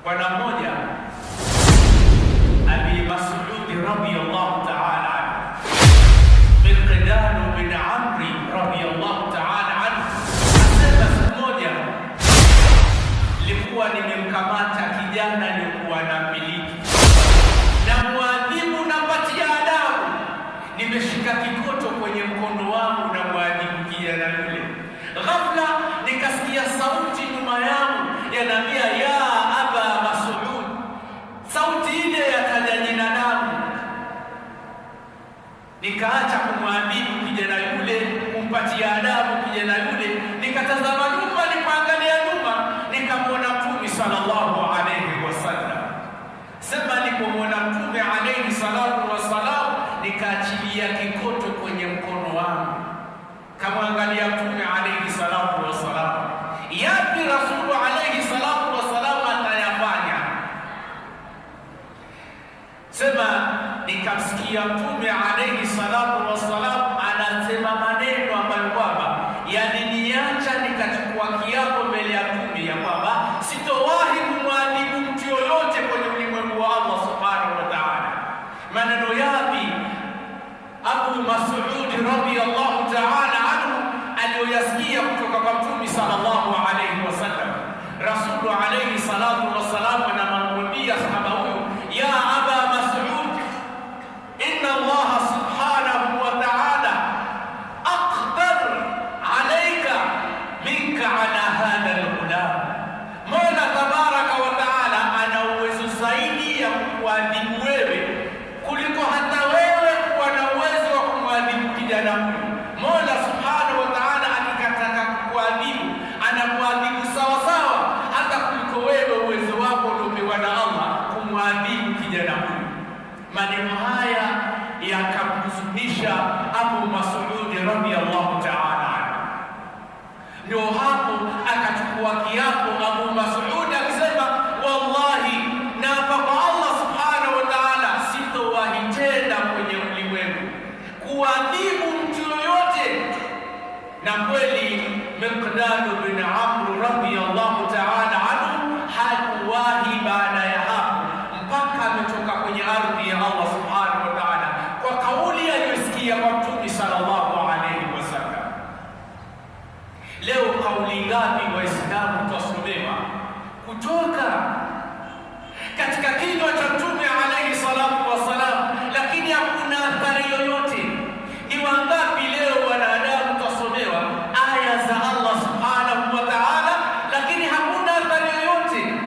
Bwana mmoja Abi Mas'ud radhiyallahu ta'ala anhu, Miqdad bin Amr radhiyallahu ta'ala anhu, asema siku moja nilikuwa nimemkamata kijana aliyekuwa anamiliki, na muadhibu nampatia adabu, nimeshika kikoto kwenye mkono wangu na muadhibu kijana yule. Ghafla nikasikia sauti nyuma yangu yanambia, ya Aba Mas'ud. Sauti ile yataja jina langu. Nikaacha kumwadhibu kijana yule, kumpatia adabu kijana yule, nikatazama nyuma, nikaangalia nyuma, nikamwona Mtume sallallahu alayhi wasallam. Sema nilipomwona Mtume alayhi salatu wasallam, nikaachilia kikoto kwenye mkono wangu, kamwangalia Mtume alayhi salatu wasallam, yapi Rasulu alayhi salatu wasallam atayafanya. Sema nikamsikia Mtume alayhi salatu wasallam anasema maneno ambayo kwamba yaliniacha nikachukua kiapo mbele ya Mtume ya kwamba sitowahi kumwadhibu mtu yoyote kwenye ulimwengu wa Allah subhanahu wa ta'ala. Maneno yapi Abu Mas'ud radhiyallahu ta'ala anhu aliyoyasikia kutoka kwa Mtume sallallahu alayhi wasallam? Rasulu alayhi salatu wasallam anamwambia sahaba huyu, ya Aba Mas'ud, inna Allah subhanahu wa ta'ala aqdar alayka minka ala hadha al-ghulam. Mola tabaraka wa ta'ala ana uwezo zaidi ya kuadhibu wewe kuliko hata wewe kuwa na uwezo wa kumwadhibu kijana huyu. Mola subhanahu wa ta'ala akikataka kuadhibu, anakuadhibu sawa sawa hata kuliko wewe uwezo wako uliopewa na Allah kumwadhibu kijana huyu. Maneno